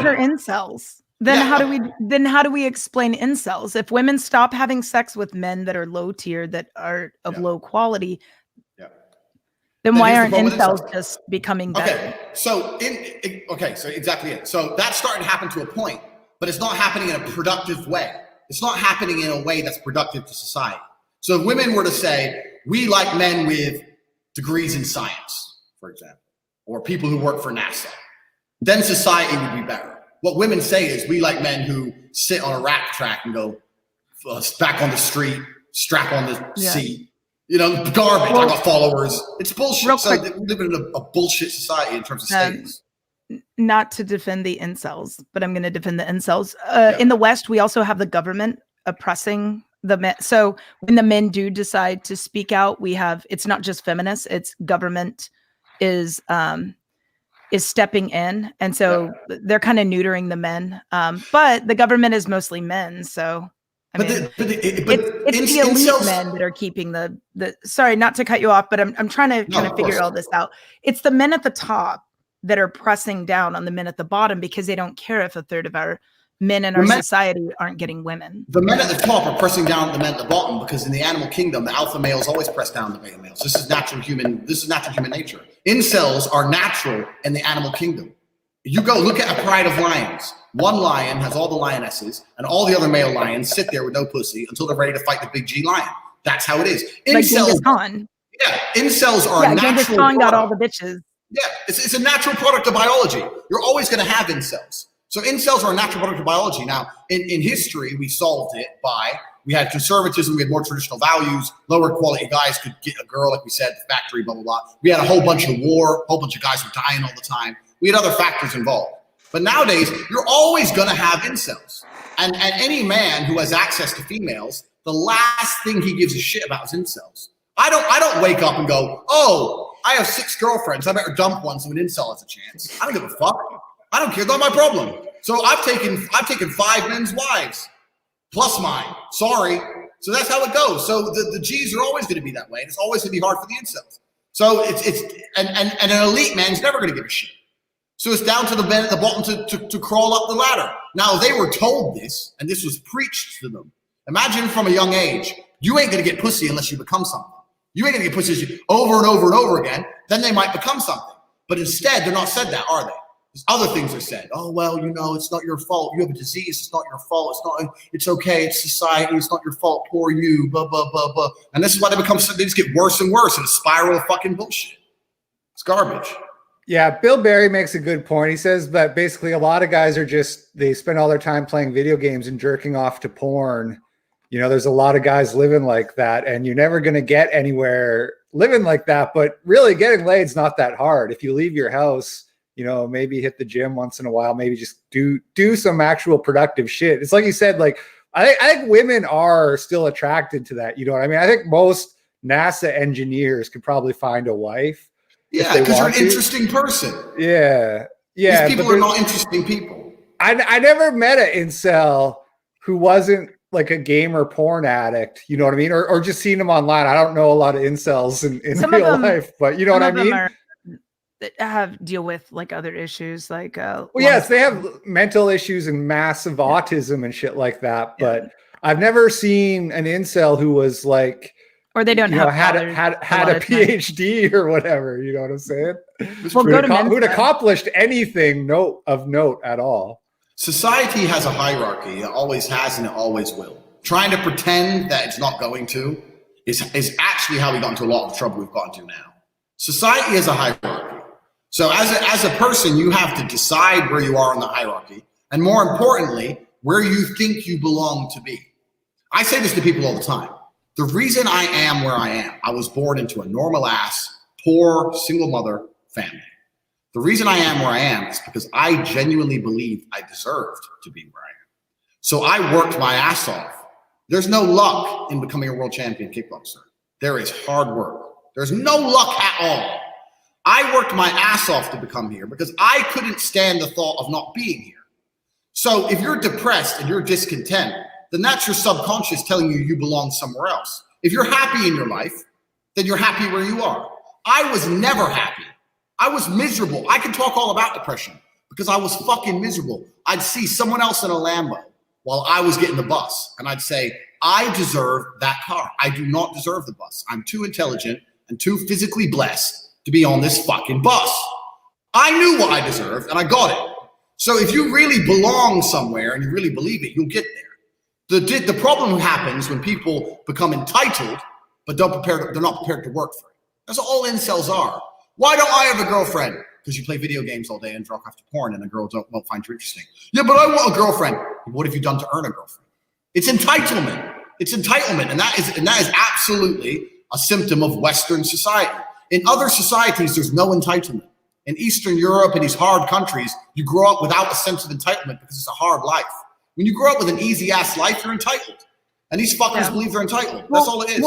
What are incels? Then how do we explain incels? If women stop having sex with men that are low tier, that are of low quality, then why aren't incels just becoming better? So exactly it. So that's starting to happen to a point, but it's not happening in a productive way. It's not happening in a way that's productive to society. So if women were to say, we like men with degrees in science, for example, or people who work for NASA, then society would be better. What women say is, we like men who sit on a rack track and go back on the street, strap on the seat. You know, garbage. I got followers. It's bullshit. So we live in a bullshit society in terms of status. Not to defend the incels, but I'm going to defend the incels. In the West, we also have the government oppressing the men. So when the men do decide to speak out, it's not just feminists, it's government is stepping in. And so they're kind of neutering the men. But the government is mostly men. So it's the elite men that are keeping the sorry, not to cut you off, but I'm trying to kind of figure all this out. It's the men at the top that are pressing down on the men at the bottom because they don't care if a third of our men in our society aren't getting women. The men at the top are pressing down the men at the bottom because in the animal kingdom, the alpha males always press down the beta males. This is natural human nature. Incels are natural in the animal kingdom. You go look at a pride of lions. One lion has all the lionesses, and all the other male lions sit there with no pussy until they're ready to fight the big G lion. That's how it is. Like Genghis Khan. Yeah, incels are natural. Genghis Khan got all the bitches. Yeah, it's a natural product of biology. You're always going to have incels. So incels are a natural product of biology. Now, in history, we solved it by, we had conservatism, we had more traditional values, lower quality guys could get a girl, like we said, the factory, blah, blah, blah. We had a whole bunch of war, a whole bunch of guys were dying all the time. We had other factors involved. But nowadays, you're always going to have incels. And any man who has access to females, the last thing he gives a shit about is incels. I don't wake up and go, oh, I have 6 girlfriends. I better dump one so an incel has a chance. I don't give a fuck. I don't care. It's not my problem. So I've taken 5 men's wives plus mine. Sorry. So that's how it goes. So the G's are always going to be that way. And it's always going to be hard for the incels. So and an elite man's never going to give a shit. So it's down to the men at the bottom to crawl up the ladder. Now, they were told this, and this was preached to them. Imagine from a young age, you ain't going to get pussy unless you become something. You ain't going to get pussy over and over and over again. Then they might become something. But instead, they're not said that, are they? There's other things are said. Oh, well, it's not your fault. You have a disease. It's not your fault. It's okay. It's society. It's not your fault. Poor you, blah, blah, blah, blah. And this is why they just get worse and worse in a spiral of fucking bullshit. It's garbage. Yeah, Bill Barry makes a good point. He says that basically a lot of guys they spend all their time playing video games and jerking off to porn. There's a lot of guys living like that, and you're never going to get anywhere living like that. But really, getting laid is not that hard. If you leave your house, maybe hit the gym once in a while, maybe just do some actual productive shit. It's like you said, like I think women are still attracted to that. You know what I mean? I think most NASA engineers could probably find a wife. Yeah, because you're an interesting person. Yeah. These people are not interesting people. I never met an incel who wasn't like a gamer porn addict. You know what I mean? Or just seen them online. I don't know a lot of incels in real life, but you know what I mean? Deal with like other issues like yes, they have mental issues and massive autism and shit like that. But I've never seen an incel who was like, or they don't have had a PhD or whatever. You know what I'm saying? Well, who'd accomplished anything of note at all. Society has a hierarchy. It always has and it always will. Trying to pretend that it's not going to is actually how we got into a lot of the trouble we've gotten to now. Society has a hierarchy. So as a person, you have to decide where you are in the hierarchy, and more importantly, where you think you belong to be. I say this to people all the time. The reason I am where I am, I was born into a normal ass, poor, single mother family. The reason I am where I am is because I genuinely believed I deserved to be where I am. So I worked my ass off. There's no luck in becoming a world champion kickboxer. There is hard work. There's no luck at all. I worked my ass off to become here because I couldn't stand the thought of not being here. So if you're depressed and you're discontent, then that's your subconscious telling you belong somewhere else. If you're happy in your life, then you're happy where you are. I was never happy. I was miserable. I can talk all about depression because I was fucking miserable. I'd see someone else in a Lambo while I was getting the bus, and I'd say, I deserve that car. I do not deserve the bus. I'm too intelligent and too physically blessed to be on this fucking bus. I knew what I deserved, and I got it. So if you really belong somewhere and you really believe it, you'll get there. The problem happens when people become entitled, but they're not prepared to work for it. That's what all incels are. Why don't I have a girlfriend? Because you play video games all day and jerk off to porn, and the girls won't find you interesting. Yeah, but I want a girlfriend. What have you done to earn a girlfriend? It's entitlement. It's entitlement, and that is absolutely a symptom of Western society. In other societies, there's no entitlement. In Eastern Europe and these hard countries, you grow up without a sense of entitlement because it's a hard life. When you grow up with an easy ass life, you're entitled, and these fuckers believe they're entitled. That's all it is.